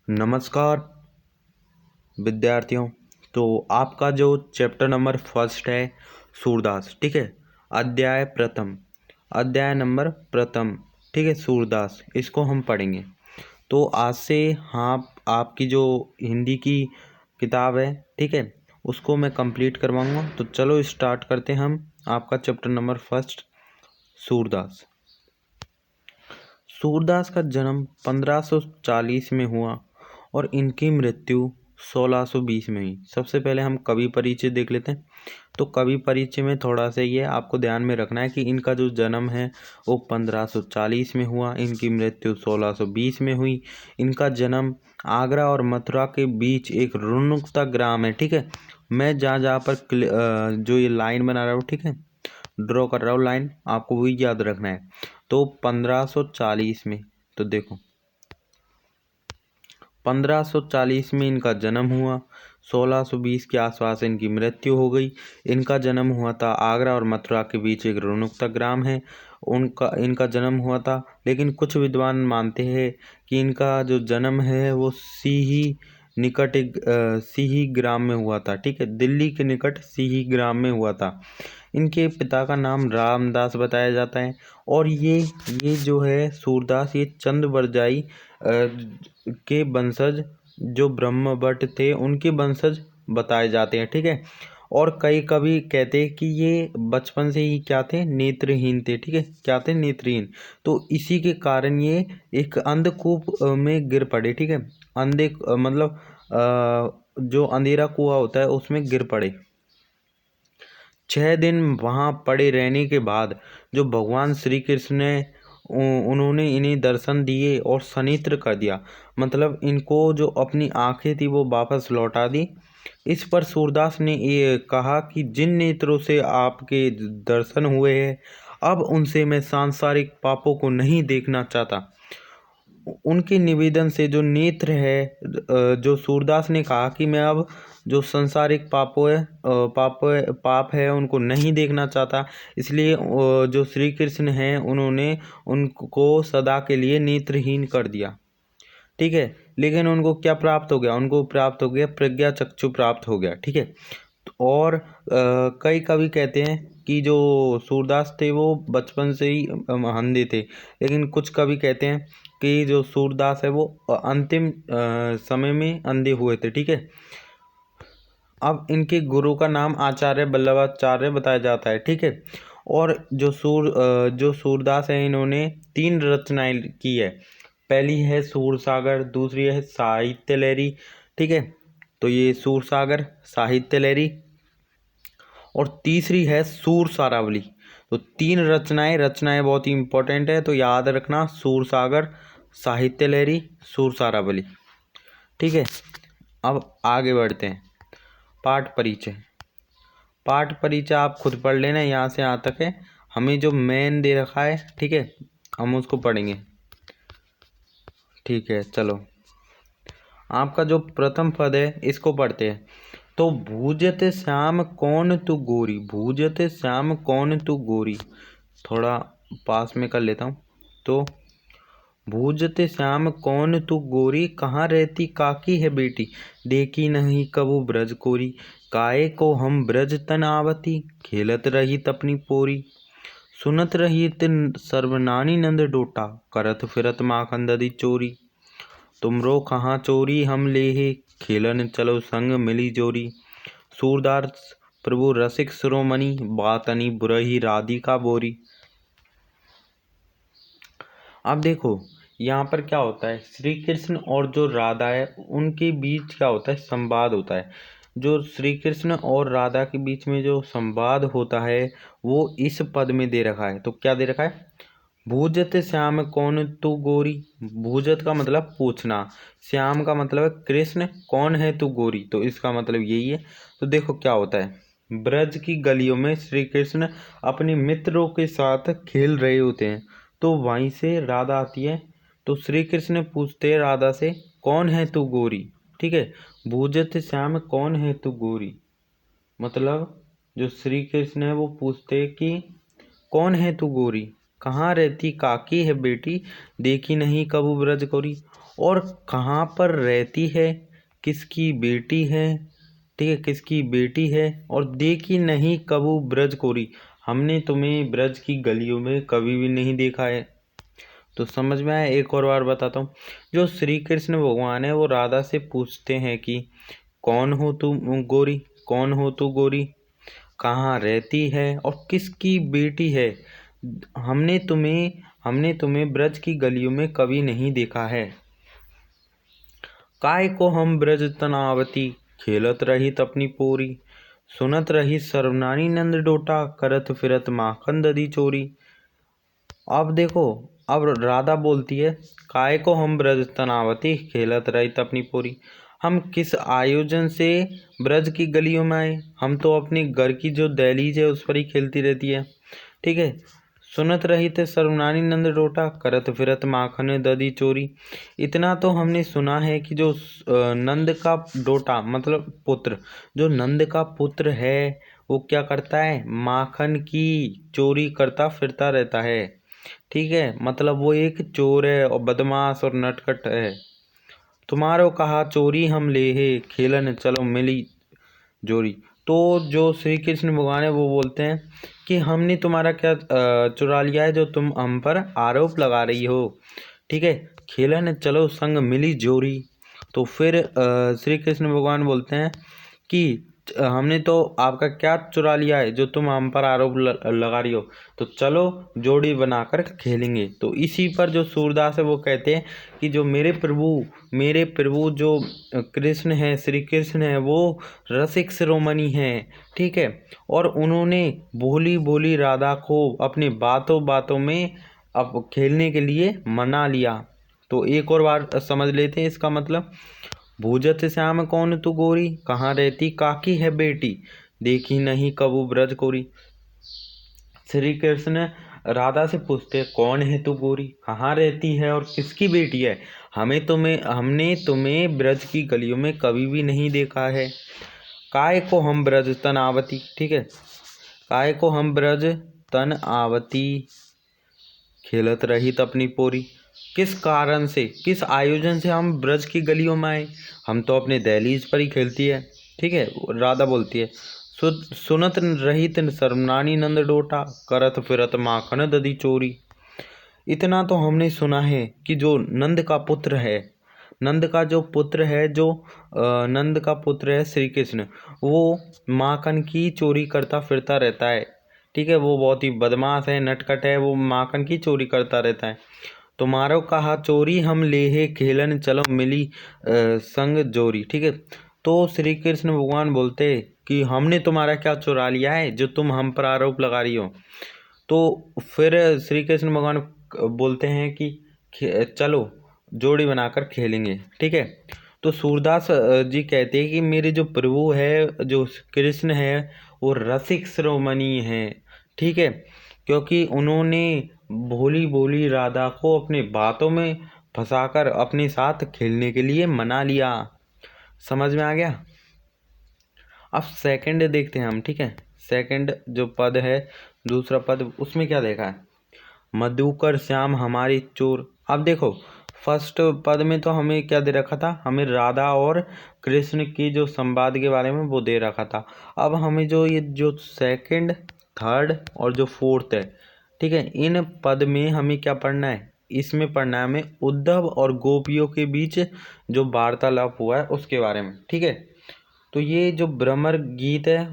नमस्कार विद्यार्थियों। तो आपका जो चैप्टर नंबर फर्स्ट है सूरदास, ठीक है। अध्याय प्रथम, अध्याय नंबर प्रथम, ठीक है, सूरदास, इसको हम पढ़ेंगे। तो आज से हाँ, आपकी जो हिंदी की किताब है, ठीक है, उसको मैं कंप्लीट करवाऊंगा। तो चलो स्टार्ट करते हैं हम आपका chapter number first, Surdas. Surdas का जन्म 1540 में हुआ और इनकी मृत्यु 1620 में हुई। सबसे पहले हम कवि परिचय देख लेते हैं। तो कवि परिचय में थोड़ा सा ये आपको ध्यान में रखना है कि इनका जो जन्म है वो 1540 में हुआ, इनकी मृत्यु 1620 में हुई। इनका जन्म आगरा और मथुरा के बीच एक रुनुकता ग्राम है, ठीक है। मैं जहाँ जहाँ पर जो ये लाइन बना रहा हूँ, ठीक है, ड्रॉ कर रहा हूँ लाइन, आपको वही याद रखना है। तो 1540 में, तो देखो 1540 में इनका जन्म हुआ, 1620 के आसपास इनकी मृत्यु हो गई। इनका जन्म हुआ था आगरा और मथुरा के बीच एक रुनुकता ग्राम है, इनका जन्म हुआ था। लेकिन कुछ विद्वान मानते हैं कि इनका जो जन्म है वो सीही निकट एक सीही ग्राम में हुआ था, ठीक है, दिल्ली के निकट सीही ग्राम में हुआ था। इनके पिता का नाम रामदास बताया जाता है और ये जो है सूरदास, ये चंद बरजाई के वंशज, जो ब्रह्मभट्ट थे उनके वंशज बताए जाते हैं, ठीक है। और कई कवि कहते हैं कि ये बचपन से ही क्या थे, नेत्रहीन थे, ठीक है, क्या थे, नेत्रहीन। तो इसी के कारण ये एक अंधकूप में गिर पड़े, ठीक है। मतलब जो अंधेरा कुआं होता है उसमें गिर पड़े। 6 दिन वहाँ पड़े रहने के बाद जो भगवान श्री कृष्ण ने उन्होंने इन्हें दर्शन दिए और सनेत्र कर दिया, मतलब इनको जो अपनी आंखें थी वो वापस लौटा दी। इस पर सूरदास ने ये कहा कि जिन नेत्रों से आपके दर्शन हुए हैं, अब उनसे मैं सांसारिक पापों को नहीं देखना चाहता। उनके निवेदन से जो नेत्र है, जो सूरदास ने कहा कि मैं अब जो संसारिक पाप है उनको नहीं देखना चाहता, इसलिए जो श्री कृष्ण हैं उन्होंने उनको सदा के लिए नेत्रहीन कर दिया, ठीक है। लेकिन उनको क्या प्राप्त हो गया, उनको प्राप्त हो गया प्रज्ञा चक्षु प्राप्त हो गया, ठीक है। और कई कवि कहते हैं कि जो सूरदास थे वो बचपन से ही अंधे थे, लेकिन कुछ कवि कहते हैं कि जो सूरदास है वो अंतिम समय में अंधे हुए थे, ठीक है। अब इनके गुरु का नाम आचार्य वल्लभाचार्य बताया जाता है, ठीक है। और जो सूरदास है इन्होंने 3 रचनाएं की है। पहली है सूरसागर, दूसरी है साहित्य लहरी, ठीक है, तो ये सूरसागर साहित्य लहरी, और तीसरी है सूर सारावली। तो 3 रचनाएं बहुत ही इंपॉर्टेंट है, तो याद रखना, सूरसागर, साहित्य लहरी, सूर सारावली, ठीक है। अब आगे बढ़ते हैं। पाठ परिचय, पाठ परिचय आप खुद पढ़ लेना, यहाँ से यहाँ तक है। हमें जो मेन दे रखा है, ठीक है, हम उसको पढ़ेंगे, ठीक है। चलो, आपका जो प्रथम पद है इसको पढ़ते हैं। तो भूजत श्याम कौन तू गोरी, भूजत श्याम कौन तू गोरी, थोड़ा पास में कर लेता हूँ। तो भूजत श्याम कौन तू गोरी, कहाँ रहती काकी है बेटी, देखी नहीं कबू ब्रज कोरी, काये को हम ब्रज तन आवती, खेलत रही तपनी पोरी, सुनत रही तिन सर्वनानी नंद डोटा, करत फिरत माखन ददी चोरी, तुमरो कहाँ चोरी हम लेहे, खेलन चलो संग मिली जोरी, सूरदास प्रभु रसिक शिरोमणि, बातनी बुरही राधिका बोरी। अब देखो यहाँ पर क्या होता है, श्री कृष्ण और जो राधा है उनके बीच क्या होता है, संवाद होता है। जो श्री कृष्ण और राधा के बीच में जो संवाद होता है वो इस पद में दे रखा है। तो क्या दे रखा है, भूजत श्याम कौन तू गोरी, भूजत का मतलब पूछना, श्याम का मतलब है कृष्ण, कौन है तू गोरी, तो इसका मतलब यही है। तो देखो क्या होता है, ब्रज की गलियों में श्री कृष्ण अपने मित्रों के साथ खेल रहे होते हैं, तो वहीं से राधा आती है। तो श्री कृष्ण पूछते हैं राधा से, कौन है तू गोरी, ठीक है, भूजत श्याम कौन है तू गोरी, मतलब जो श्री कृष्ण है वो पूछते हैं कि कौन है तू गोरी, कहाँ रहती काकी है बेटी, देखी नहीं कबू ब्रज कोरी। और कहाँ पर रहती है, किसकी बेटी है, ठीक है, किसकी बेटी है, और देखी नहीं कबू ब्रज कोरी, हमने तुम्हें ब्रज की गलियों में कभी भी नहीं देखा है। तो समझ में आया। एक और बार बताता हूँ। जो श्री कृष्ण भगवान है वो राधा से पूछते हैं कि कौन हो तू गोरी, कौन हो तू गोरी, कहाँ रहती है और किसकी बेटी है, हमने तुम्हें ब्रज की गलियों में कभी नहीं देखा है। काय को हम ब्रज तनावती, खेलत रहित अपनी पोरी, सुनत रही सर्वनानी नंद डोटा, करत फिरत माखन दधी चोरी। अब देखो, अब राधा बोलती है, काय को हम ब्रज तनावती, खेलत रहित अपनी पोरी, हम किस आयोजन से ब्रज की गलियों में आए, हम तो अपने घर की जो दहलीज है उस पर ही खेलती रहती है, ठीक है। सुनत रही थे सर्वनानी नंद डोटा, करत फिरत माखन दधी चोरी। इतना तो हमने सुना है कि जो नंद का डोटा मतलब पुत्र, जो नंद का पुत्र है वो क्या करता है, माखन की चोरी करता फिरता रहता है, ठीक है। मतलब वो एक चोर है और बदमाश और नटखट है। तुम्हारो कहा चोरी हम ले है, खेलन चलो मिली जोरी। तो जो श्री कृष्ण भगवान है वो बोलते हैं कि हमने तुम्हारा क्या चुरा लिया है जो तुम हम पर आरोप लगा रही हो, ठीक है, खेलन चलो संग मिली जोरी। तो फिर श्री कृष्ण भगवान बोलते हैं कि हमने तो आपका क्या चुरा लिया है जो तुम हम पर आरोप लगा रही हो, तो चलो जोड़ी बनाकर खेलेंगे। तो इसी पर जो सूरदास है वो कहते हैं कि जो मेरे प्रभु जो कृष्ण है, श्री कृष्ण है, वो रसिक शिरोमणि है, ठीक है। और उन्होंने भोली भोली राधा को अपने बातों बातों में अब खेलने के लिए मना लिया। तो एक और बार समझ लेते हैं इसका मतलब। भूजत श्याम कौन तू गोरी, कहाँ रहती काकी है बेटी, देखी नहीं कबू ब्रज कोरी। श्री कृष्ण राधा से पूछते कौन है तू गोरी, कहाँ रहती है और किसकी बेटी है, हमने तुम्हें ब्रज की गलियों में कभी भी नहीं देखा है। काय को हम ब्रज तन आवती, ठीक है, काय को हम ब्रज तन आवती, खेलत रही अपनी पोरी। किस कारण से, किस आयोजन से हम ब्रज की गलियों में आए, हम तो अपने दहलीज पर ही खेलती है, ठीक है। राधा बोलती है, सुनत रहित सर्वनानी नंद डोटा, करत फिरत माखन दधी चोरी। इतना तो हमने सुना है कि जो नंद का पुत्र है, नंद का जो पुत्र है, जो नंद का पुत्र है श्री कृष्ण, वो माखन की चोरी करता फिरता रहता है, ठीक है। वो बहुत ही बदमाश है, नटखट है, वो माखन की चोरी करता रहता है। तुम्हारो कहा चोरी हम ले है, खेलन चलो मिली संग जोरी, ठीक है। तो श्री कृष्ण भगवान बोलते कि हमने तुम्हारा क्या चुरा लिया है जो तुम हम पर आरोप लगा रही हो। तो फिर श्री कृष्ण भगवान बोलते हैं कि चलो जोड़ी बनाकर खेलेंगे, ठीक है। तो सूरदास जी कहते हैं कि मेरे जो प्रभु है, जो कृष्ण है, वो रसिक शिरोमणि है, ठीक है, क्योंकि उन्होंने भोली भोली राधा को अपनी बातों में फंसाकर अपने साथ खेलने के लिए मना लिया। समझ में आ गया। अब सेकंड देखते हैं हम, ठीक है। सेकंड जो पद है, दूसरा पद, उसमें क्या देखा है, मधुकर श्याम हमारी चोर। अब देखो, फर्स्ट पद में तो हमें क्या दे रखा था, हमें राधा और कृष्ण की जो संवाद के बारे में वो दे रखा था। अब हमें जो ये जो सेकंड, थर्ड और जो फोर्थ है, ठीक है, इन पद में हमें क्या पढ़ना है, इसमें पढ़ना है हमें उद्धव और गोपियों के बीच जो वार्तालाप हुआ है उसके बारे में, ठीक है। तो ये जो भ्रमर गीत है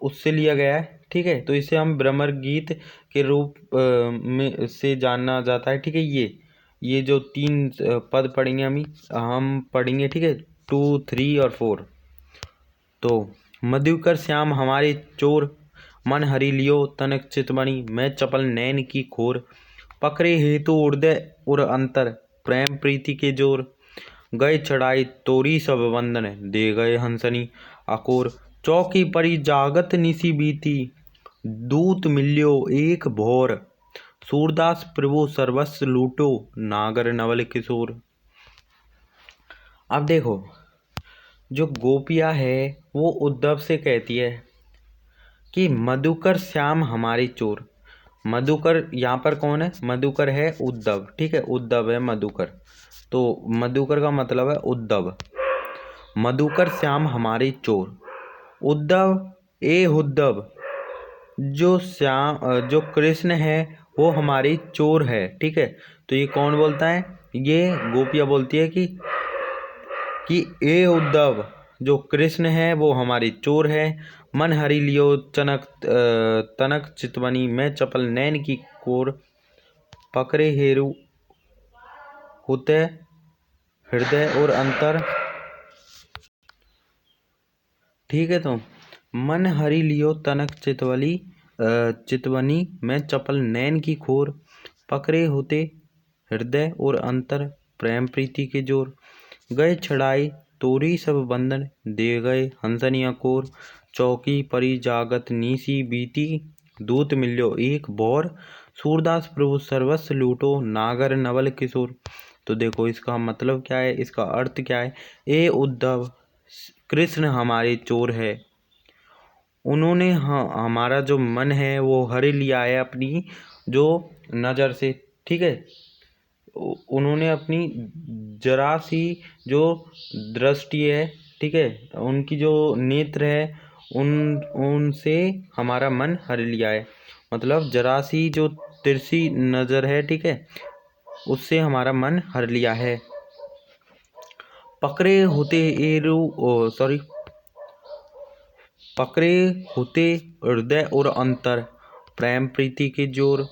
उससे लिया गया है, ठीक है। तो इसे हम भ्रमर गीत के रूप में से जाना जाता है, ठीक है। ये जो तीन पद पढ़ेंगे हम पढ़ेंगे, ठीक है, 2, 3 और 4। तो मधुकर श्याम हमारे चोर, मन हरि लियो तनक चितमणि, मैं चपल नैन की खोर, पकड़े हेतु उर्दय उर अंतर, प्रेम प्रीति के जोर, गए चढ़ाई तोरी सब बंधन, दे गए हंसनी अकोर, चौकी परी जागत निसी बीती, दूत मिल्यो एक भोर, सूरदास प्रभु सर्वस्व लूटो, नागर नवल किशोर। अब देखो, जो गोपिया है वो उद्धव से कहती है कि मधुकर श्याम हमारे चोर, मधुकर यहाँ पर कौन है? मधुकर है उद्धव, ठीक है, उद्धव है मधुकर। तो मधुकर का मतलब है उद्धव। मधुकर श्याम हमारे चोर, उद्धव ए उद्धव, जो कृष्ण है वो हमारी चोर है, ठीक है। तो ये कौन बोलता है? ये गोपिया बोलती है कि ए उद्धव, जो कृष्ण है वो हमारी चोर है। मन हरि लियो तनक चितवनी, मैं चपल नैन की कोर, पकड़े हेरु होते हृदय और अंतर, ठीक है। तो मन हरि लियो तनक चितवनी, मैं चपल नैन की खोर, पकड़े होते हृदय और अंतर, प्रेम प्रीति के जोर, गए छड़ाई तोरी सब बंधन, दे गए हंसनिया कोर, चौकी परी जागत नीसी बीती, दूत मिल्यो एक बौर, सूरदास प्रभु सर्वस्व लूटो, नागर नवल किशोर। तो देखो इसका मतलब क्या है, इसका अर्थ क्या है? ए उद्धव, कृष्ण हमारे चोर है, उन्होंने हमारा जो मन है वो हर लिया है अपनी जो नज़र से, ठीक है। उन्होंने अपनी जरा सी जो दृष्टि है, ठीक है, उनकी जो नेत्र है, उनसे हमारा मन हर लिया है। मतलब जरा सी जो तिरछी नज़र है, ठीक है, उससे हमारा मन हर लिया है। पकड़े होते पकड़े होते हृदय और अंतर, प्रेम प्रीति के जोर।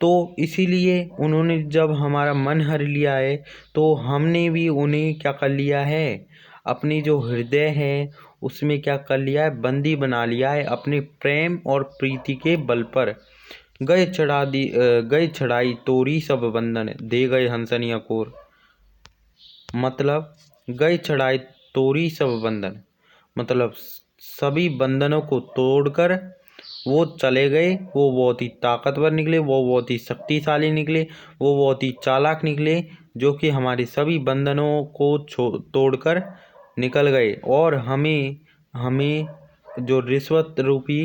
तो इसीलिए उन्होंने जब हमारा मन हर लिया है तो हमने भी उन्हें क्या कर लिया है? अपनी जो हृदय है उसमें क्या कर लिया है? बंदी बना लिया है अपने प्रेम और प्रीति के बल पर। गए छड़ाई तोरी सब बंधन, दे गए हंसनिया कोर। मतलब गए छड़ाई तोरी सब बंधन, मतलब सभी बंधनों को तोड़कर वो चले गए। वो बहुत ही ताकतवर निकले, वो बहुत ही शक्तिशाली निकले, वो बहुत ही चालाक निकले, जो कि हमारे सभी बंधनों को तोड़कर निकल गए और हमें जो रिश्वत रूपी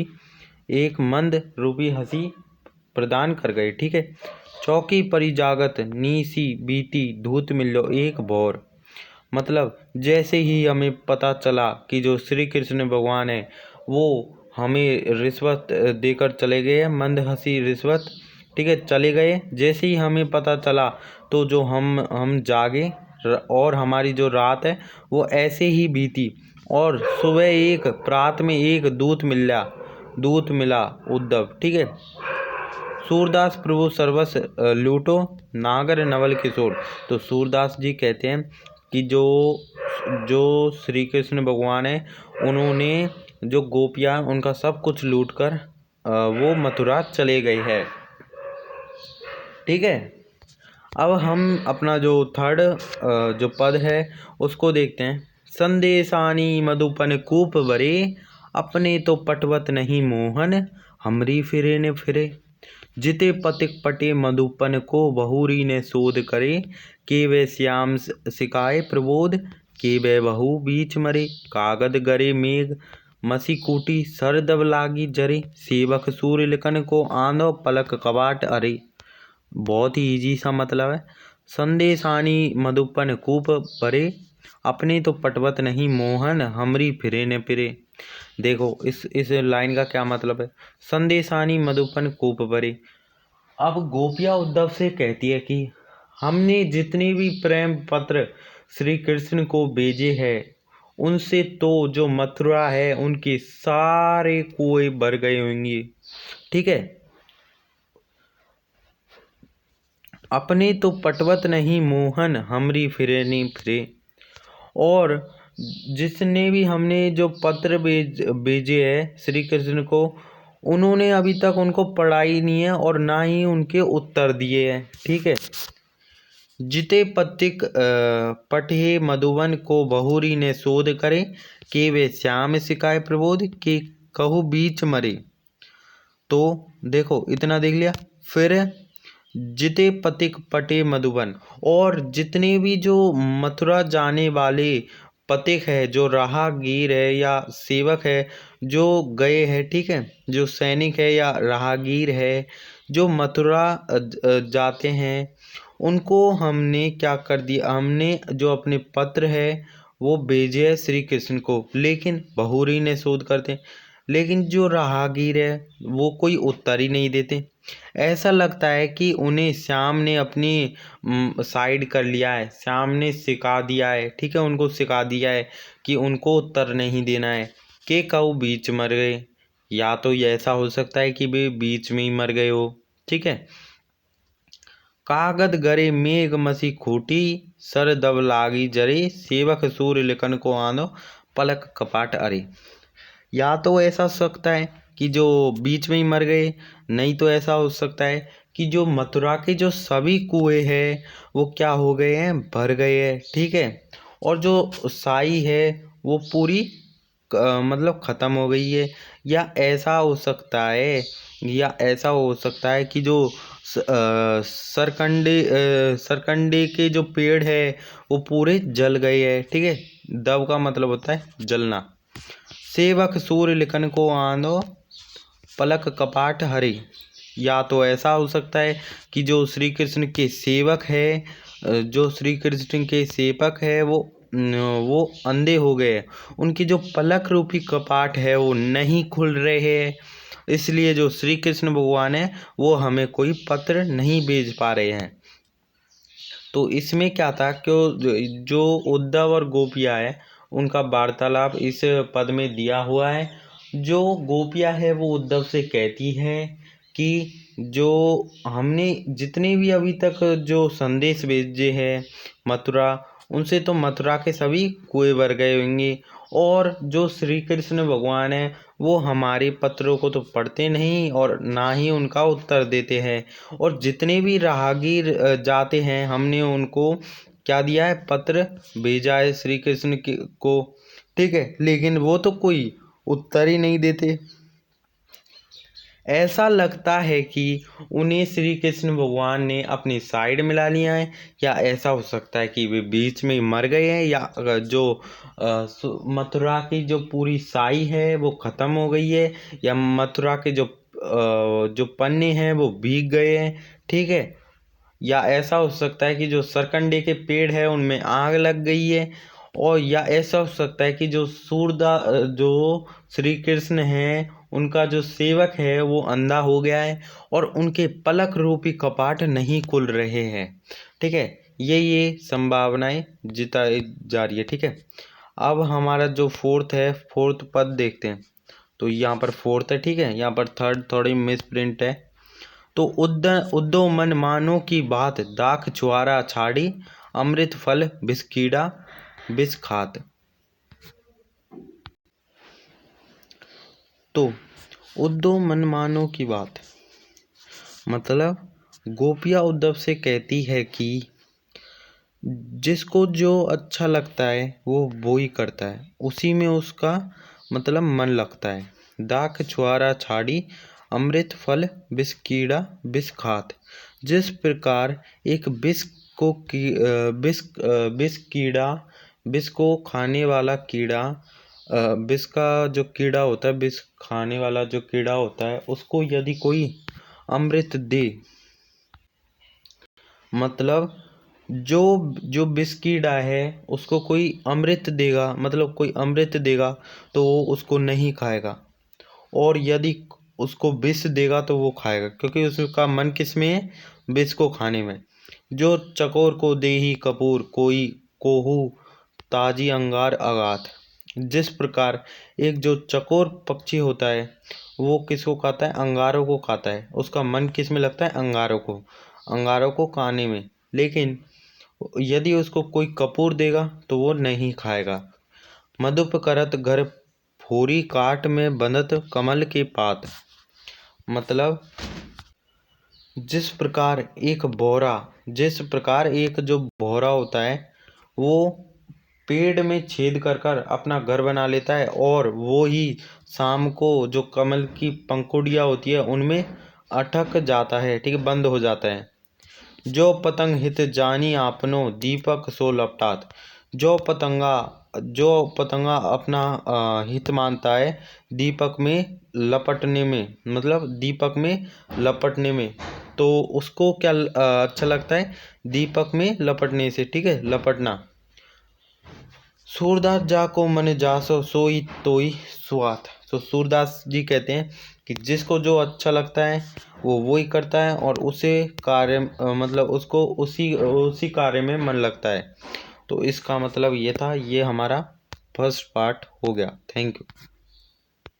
एक मंद रूपी हंसी प्रदान कर गए, ठीक है। चौकी परी जागत नीसी बीती, धूत मिलो एक भौर। मतलब जैसे ही हमें पता चला कि जो श्री कृष्ण भगवान है वो हमें रिश्वत देकर चले गए, मंद हंसी रिश्वत, ठीक है, चले गए। जैसे ही हमें पता चला तो जो हम जागे और हमारी जो रात है वो ऐसे ही बीती, और सुबह प्रात में एक दूत मिला उद्धव, ठीक है। सूरदास प्रभु सर्वस्व लूटो, नागर नवल किशोर। तो सूरदास जी कहते हैं कि जो श्री कृष्ण भगवान है उन्होंने जो गोपियाँ उनका सब कुछ लूटकर वो मथुरा चले गए हैं, ठीक है। अब हम अपना जो थर्ड जो पद है उसको देखते हैं। संदेशानी मधुपन कूप भरे, अपने तो पटवत नहीं मोहन, हमरी फिरे ने फिरे। जिते पतिक पटे मधुपन को, बहुरी ने शोध करे, के वे श्याम सिकाए प्रबोध, के वे बहु बीच मरे। कागद गरे मेघ मसी कूटी, सर दब लागी जरे, सेवक सूर्य लिखन को आंदो, पलक कबाट अरे। बहुत ही इजी सा मतलब है। संदेशानी मधुपन कूप भरे, अपने तो पटवत नहीं मोहन, हमरी फिरे न फिरे। देखो इस लाइन का क्या मतलब है। संदेशानी मधुपन कूप भरे, अब गोपिया उद्धव से कहती है कि हमने जितने भी प्रेम पत्र श्री कृष्ण को भेजे हैं उनसे तो जो मथुरा है उनके सारे कुएं भर गए होंगे, ठीक है। अपने तो पटवत नहीं मोहन, हमरी फिरे नहीं फिरे। और जिसने भी हमने जो पत्र भेजे है श्री कृष्ण को, उन्होंने अभी तक उनको पढ़ा ही नहीं है और ना ही उनके उत्तर दिए हैं, ठीक है। जिते पथिक पठे मधुवन को, बहुरी ने शोध करे, के वे श्याम सिकाए प्रबोध, के कहु बीच मरे। तो देखो इतना देख लिया। फिर जिते पथिक पटे मधुबन, और जितने भी जो मथुरा जाने वाले पथिक है, जो राहगीर है या सेवक है जो गए हैं, ठीक है, जो सैनिक है या राहगीर है जो मथुरा जाते हैं उनको हमने क्या कर दिया, हमने जो अपने पत्र है वो भेजे है श्री कृष्ण को, लेकिन बहुरी ने शोध करते, लेकिन जो राहगीर है वो कोई उत्तर ही नहीं देते। ऐसा लगता है कि उन्हें श्याम ने अपनी साइड कर लिया है, श्याम ने सिखा दिया है, ठीक है, उनको सिखा दिया है कि उनको उत्तर नहीं देना है। के कऊ बीच मर गए, या तो ये ऐसा हो सकता है कि वे बीच में ही मर गए हो, ठीक है। कागद गरे मेघ मसी खूटी, सर दब लागी जरे, सेवक सूर्य लिखन को आनो, पलक कपाट अरे। या तो ऐसा हो सकता है कि जो बीच में ही मर गए, नहीं तो ऐसा हो सकता है कि जो मथुरा के जो सभी कुएं हैं वो क्या हो गए हैं, भर गए हैं, ठीक है। और जो साई है वो पूरी मतलब ख़त्म हो गई है। या ऐसा हो सकता है, या ऐसा हो सकता है कि जो सरकंडे के जो पेड़ है वो पूरे जल गए हैं, ठीक है। दब का मतलब होता है जलना। सेवक सूर्य लिखन को आंदो, पलक कपाट हरे। या तो ऐसा हो सकता है कि जो श्री कृष्ण के सेवक है, जो श्री कृष्ण के सेवक है वो अंधे हो गए, उनकी जो पलक रूपी कपाट है वो नहीं खुल रहे हैं, इसलिए जो श्री कृष्ण भगवान है वो हमें कोई पत्र नहीं भेज पा रहे हैं। तो इसमें क्या था कि जो उद्धव और गोपिया है उनका वार्तालाप इस पद में दिया हुआ है। जो गोपिया है वो उद्धव से कहती है कि जो हमने जितने भी अभी तक जो संदेश भेजे हैं मथुरा, उनसे तो मथुरा के सभी कुएं भर गए होंगे, और जो श्री कृष्ण भगवान है वो हमारे पत्रों को तो पढ़ते नहीं और ना ही उनका उत्तर देते हैं। और जितने भी राहगीर जाते हैं हमने उनको क्या दिया है, पत्र भेजा है श्री कृष्ण को, ठीक है, लेकिन वो तो कोई उत्तर ही नहीं देते। ऐसा लगता है कि उन्हें श्री कृष्ण भगवान ने अपनी साइड मिला लिया है, या ऐसा हो सकता है कि वे बीच में मर गए हैं, या जो मथुरा की जो पूरी साई है वो ख़त्म हो गई है, या मथुरा के जो पन्ने हैं वो भीग गए हैं, ठीक है। या ऐसा हो सकता है कि जो सरकंडे के पेड़ है उनमें आग लग गई है, और या ऐसा हो सकता है कि जो श्री कृष्ण हैं उनका जो सेवक है वो अंधा हो गया है और उनके पलक रूपी कपाट नहीं खुल रहे हैं, ठीक है। ये संभावनाएं जिताई जा रही है, ठीक है। अब हमारा जो फोर्थ पद देखते हैं। तो यहाँ पर फोर्थ है, ठीक है, यहाँ पर थर्ड थोड़ी मिस प्रिंट है। तो उद्दो मन मानो की बात, दाख छुआरा छाड़ी, अमृत फल बिस कीड़ा बिस खात। तो उद्दो मन मानो की बात मतलब गोपिया उद्धव से कहती है कि जिसको जो अच्छा लगता है वो ही करता है, उसी में उसका मतलब मन लगता है। दाख छुआरा छाड़ी, अमृत फल बिस कीड़ा बिस खात। जिस प्रकार एक बिस को खाने वाला कीड़ा, बिस का जो कीड़ा होता है, बिस खाने वाला जो कीड़ा होता है, उसको यदि कोई अमृत दे, मतलब जो बिस कीड़ा है उसको कोई अमृत देगा, मतलब कोई अमृत देगा तो वो उसको नहीं खाएगा, और यदि उसको विष देगा तो वो खाएगा, क्योंकि उसका मन किस में है, विष को खाने में। जो चकोर को देही कपूर, कोई कोहू ताजी अंगार अगात। जिस प्रकार एक जो चकोर पक्षी होता है वो किसको खाता है, अंगारों को खाता है, उसका मन किस में लगता है, अंगारों को खाने में, लेकिन यदि उसको कोई कपूर देगा तो वो नहीं खाएगा। मधुप करत घर फोरी, काट में बंधत कमल के पात। मतलब जिस प्रकार एक जो बोरा होता है वो पेड़ में छेद कर कर अपना घर बना लेता है, और वो ही शाम को जो कमल की पंखुड़ियाँ होती है उनमें अटक जाता है, ठीक है, बंद हो जाता है। जो पतंग हित जानी आपनो, दीपक सो लपटात। जो पतंगा जो पतंगा अपना हित मानता है दीपक में लपटने में, मतलब दीपक में लपटने में, तो उसको क्या अच्छा लगता है, दीपक में लपटने से, ठीक है, लपटना। सूरदास जाको मन जासो सोई तोई सुआत। तो सूरदास जी कहते हैं कि जिसको जो अच्छा लगता है वो वही करता है और उसे कार्य मतलब उसको उसी उसी कार्य में मन लगता है। तो इसका मतलब ये था, ये हमारा फर्स्ट पार्ट हो गया। Thank you.